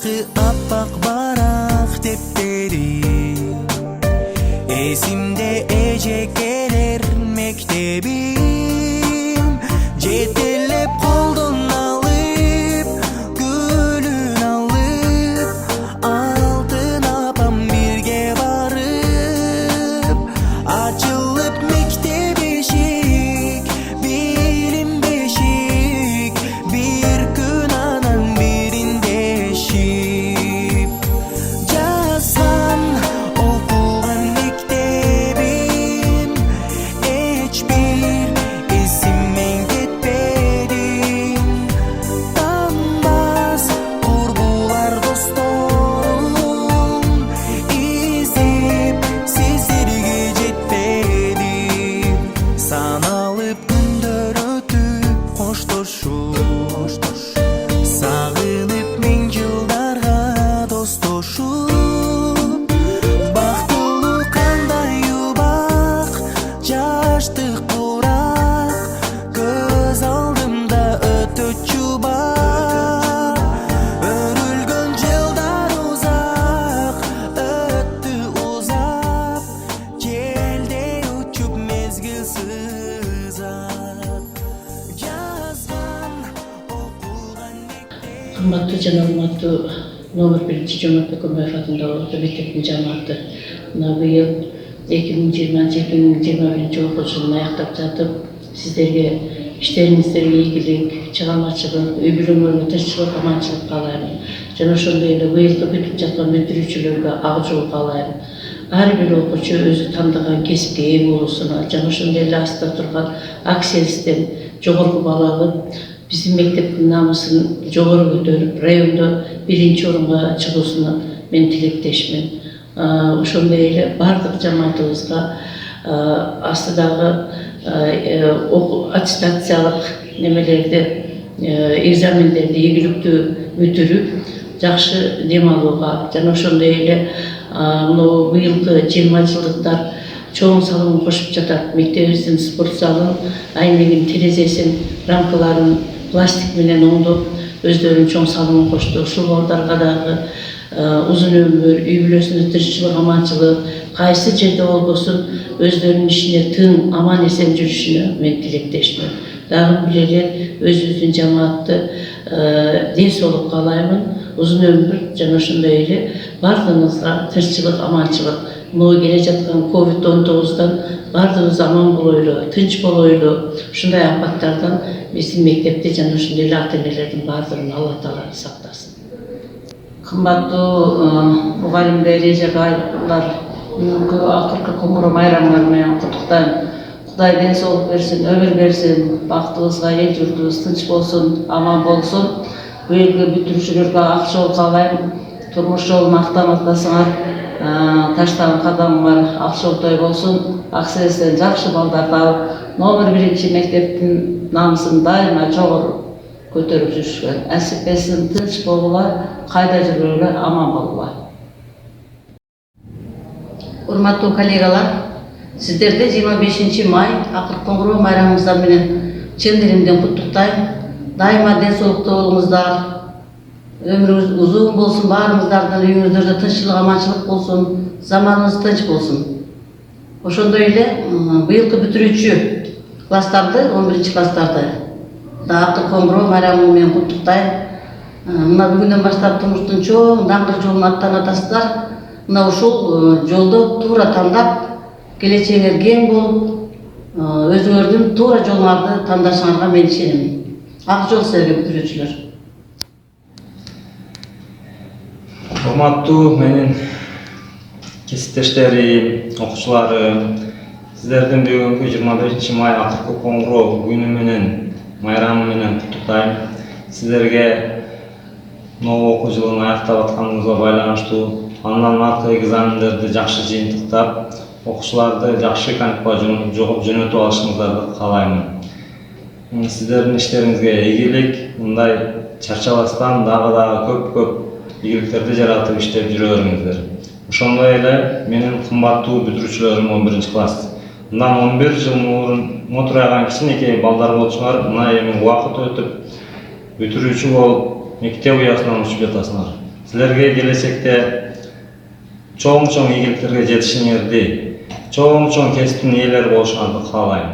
Başı appak barak defteri Esimde ecekeler mektebim Cetelep koldan alıp gülün alıp Altın apam birge varıp Açılıp mektep eşik bilim beşik Bir gün anan birinde eşip Жазған okugan mektebim Hiçbir isimmen ketpedim Tanbas kurbular dostorum İzip sizlerge jetpedim Sanalıp günдөр ötüp hoştoşup Sağılıp men жылдарга dostoşup Бактылуу кандай убак жаштык курак Көз алдымда өтөчү бак Өрүлгөн жылдар узак өттү узап Желдей учуп мезгил сызат Жазган окуган Кымбаттуу жана урматтуу номер 1 Жомарт Бекембаев атындагы орто мектептин жамааты мына быйыл 2020-2021 окуу жылын аяктап жатып сиздерге иштериңиздерге ийгилик, чыгармачылык, үй бүлөңөргө тынччылык, аманчылык каалайм. Жана ошондой эле быйылкы бүтүп жаткан бүтүрүүчүлөргө ак жол каалайм. Ар бир окуучу өзү тандаган кесипке ээ болуусуна жана ошондой эле астта турган акселистен жогорку бала алып биздин мектептин намысын жогору көтөрүп, райондо 1-орунга чыгуусуна мен тилектешмин. Ошондой эле бардык жамаатыбызга астыдагы аттестациялык немелерди, экзамендерди ийгиликтүү бүтүрүп, жакшы дем алууга жана ошондой эле мына быйылкы 20 жылдыктар чоң салымын кошуп жатат. Мектебибиздин спорт залын, айнегин, терезесин, рамкаларын пластик менен оңдоп, өздөрүнүн чоң салымын кошту. Ушул балдарга дагы узун өмүр, үй бүлөсүндө тынччылык, аманчылык, кайсы жерде болбосун өздөрүнүн ишине тың, аман эсен жүрүшүнө мен тилектешмин. Дагы бир эле өзүбүздүн жамаатты ден соолук каалаймын, узун өмүр жана ошондой эле бардыгыңызга тынччылык, аманчылык. Мына келе жаткан COVID-19 бардыгыбыз аман болойлу, тынч болойлу. Ушундай апаттардан биздин мектепте жана ошондой эле ата-энелердин бардыгын Алла Таала сактасын. Кымбаттуу мугалимдер, эже-агайлар, бүгүнкү акыркы коңгуроо майрамыңар менен куттуктайм. Кудай ден соолук берсин, өмүр берсин, бактыбызга эл журтубуз тынч болсун, аман болсун. Быйылкы бүтүрүүчүлөргө ак жол каалайм. Турмуш жолун актаматпасыңар, таштаган кадамыңар ак жолдой болсун. Акселестен жакшы балдарды алып, номер 1 мектептин намысын дайыма жогору көтөрүп жүрүшкө насип этсин, тынч болгула, кайда жүргүлө, аман болгула. Урматтуу коллегалар, сиздерди 25 май акыркы коңгуроо майрамыңыздар менен чын диlimden куттуктайм. Дайыма ден соолукта болуңуздар, өмүрүңүз узун болсун, баарыңыздардын үйүңүздөрдө тынччылык, аманчылык болсун, заманыңыз тынч болсун. Ошондой эле быйылкы бүтүрүүчү класстарды, 11-класстарды да акыркы коңгуроо майрамы менен куттуктайм. Мына бүгүндөн баштап турмуштун чоң даңгыл жолун аттан атасыздар. Мына ушул жолдо туура тандап, келечегиңер кең болуп, өзүңөрдүн туура жолуңарды тандашыңарга мен ишенем. Ак жол силерге бүтүрүүчүлөр. Урматтуу менин кесиптештерим, окуучуларым, сиздердин бүгүнкү 25 май акыркы коңгуроо күнү менен, майрамы менен куттуктайм. Сиздерге новый окуу жылын аяктап атканыңызга байланыштуу андан аркы экзамендерди жакшы жыйынтыктап, окуучуларды жакшы каникулга жөнөтүп алышыңыздарды каалаймын. Сиздердин иштериңизге ийгилик, мындай чарчабастан дагы көп ийгиликтерди жаратып иштеп жүрө бериңиздер. Ошондой эле менин кымбаттуу бүтүрүүчүлөрүм 11-класс. Мындан 11 жыл мурун отурган кичинекей балдар болчуңар, мына эми убакыт өтүп бүтүрүүчү болуп мектеп уясынан учуп жатасыңар. Силерге келечекте чоң ийгиликтерге жетишиңерди, чоң кесиптин ээлери болушуңарды каалайм.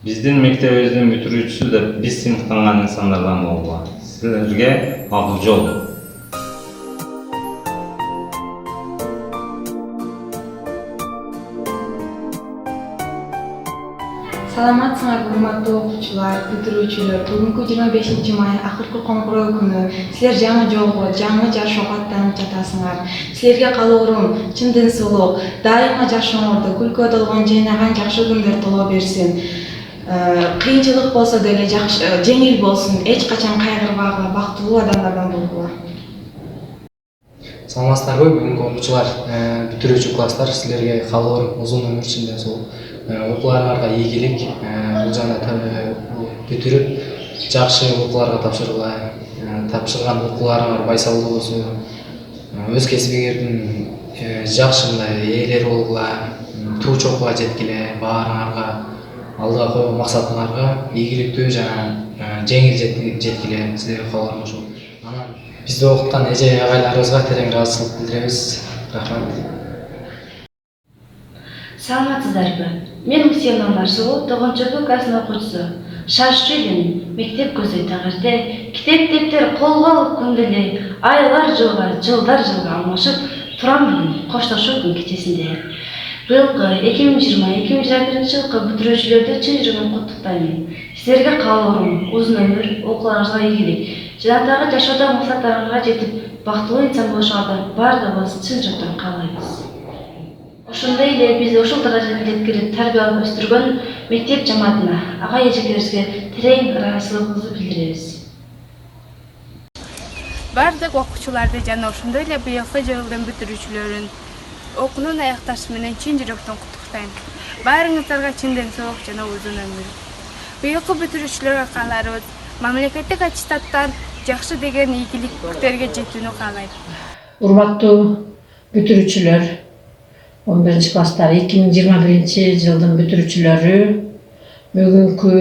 Биздин мектебибиздин бүтүрүүчүсү деп биз сыймыктанган инсандардан болула. Силерге ак жол. Саламатсыңар, урматтуу окуучулар, бүтүрүүчүлөр. Бүгүнкү 25 май акыркы коңгуроо күнү. Силер жаңы жолго, жаңы жашоого аттанып жатасыңар. Силерге каалоорум чын ден соолук, дайыма жашооңордо күлкүгө толгон, жайнаган жакшы күндөр толо берсин. Кыйынчылык болсо деле жеңил болсун, эч качан кайгырбагыла, бактылуу адамдардан болгула. Саламатсыздарбы, бүгүнкү окуучулар, бүтүрүүчү класстар, силерге каалоорум узун өмүр, чын ден соолук. Окууларыңарга ийгилик, бул жана бүтүрүп, жакшы окууларга тапшыргыла, тапшырган окууларыңар байсалдуу болсун, өз кесибиңердин жакшы мындай ээлери болгула, туу чокуга жеткиле, баарыңарга алдыга койгон максатыңарга ийгиликтүү жана жеңил жеткиле, силерге каалоорум ошол. Анан бизди окуткан эже агайларыбызга терең ыраазычылык билдиребиз. Рахмат. Саламатсыздарбы? Мен Мусиен Омарсулу, 9-кы класстын окуучусу. Шаршы элем, мектеп көзөй таңырте, китеп дептер колго алып күндөлү, айлар жылдар жылга алмашып турам бүгүн коштошуу күн кечесинде. Быйылкы 2020-2021 жылкы бүтүрүүчүлөрдү чын жүрөгүмөн куттуктайм. Силерге каалоорум узун өмүр, окууларыңызга ийгилик, жанагы жашоодо максаттарыңарга жетип, бактылуу инсан болушуңардан баардыгыбыз чын жүрөктөн каалайбыз. Ошондой эле биз ушул даражага жеткирип тарбиялап өстүргөн мектеп жамаатына, ага эжектерибизге терең ыраазычылыгыбызды билдиребиз. Бардык окуучуларды жана ошондой эле быйылкы жылдын бүтүрүүчүлөрүн окуунун аякташы менен чын жүрөктөн куттуктайм. Баарыңыздарга чын ден соолук жана узун өмүр. Быйылкы бүтүрүүчүлөргө кааларыбыз мамлекеттик аттестаттан жакшы деген ийгиликтерге жетүүнү каалайм. Урматтуу бүтүрүүчүлөр, 11 класстар 2021 жылдын бүтүрүүчүлөрү, бүгүнкү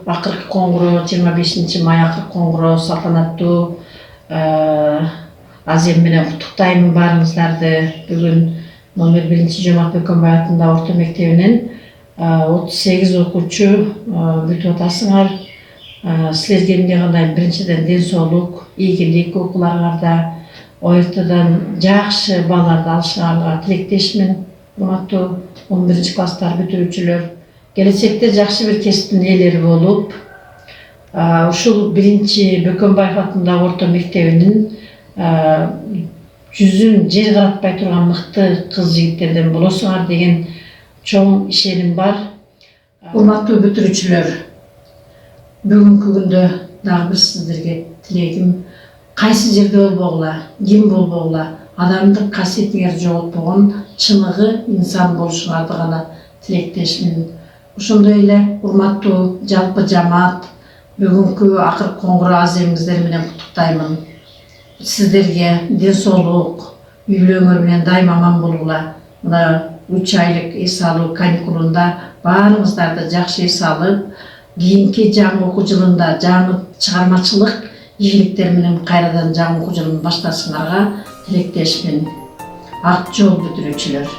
акыркы коңгуроо 25 май акыркы коңгуроо салтанаттуу азем менен куттуктайм баарыңыздарды. Бүгүн номер 1 Жомарт Бөкөнбай атындагы орто мектебинен 38 окуучу бүтүп атасыңар. Силерге эмне кандай биринчиден ден соолук, ийгилик окууларыңарда, ОРТдан жакшы балларды алышыңарга тилектешмин. Урматтуу 11 класстар бүтүрүүчүлөр, келечекте жакшы бир кесиптин ээлери болуп, ушул 1 Бөкөнбаев атындагы орто мектебинин жүзүн жер каратпай турган мыкты кыз жигиттерден болосуңар деген чоң ишеним бар. Урматтуу бүтүрүүчүлөр, бүгүнкү күндө дагы бир сиздерге тилегим, кайсы жерде болбогула, ким болбогула, адамдык касиетиңерди жоготпогон чыныгы инсан болушуңарды гана тилектешмин. Ошондой эле урматтуу жалпы жамаат, бүгүнкү акыркы коңгуроо аземиңиздер менен куттуктаймын. Сиздерге ден соолук, үйлөрүңөр менен дайыма аман болгула. Мына 3 айлык эс алуу каникулунда баарыңыздарды жакшы эс алып, кийинки жаңы окуу жылында жаңы чыгармачылык ийгиликтер менен кайрадан жаңы окуу жылын башташыңарга тилектешмин. Ак жол бүтүрүүчүлөр.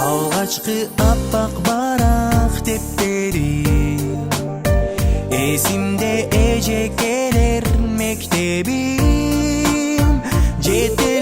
Алгачкы аппак барак дептери эсимде эжекелер мектебим жете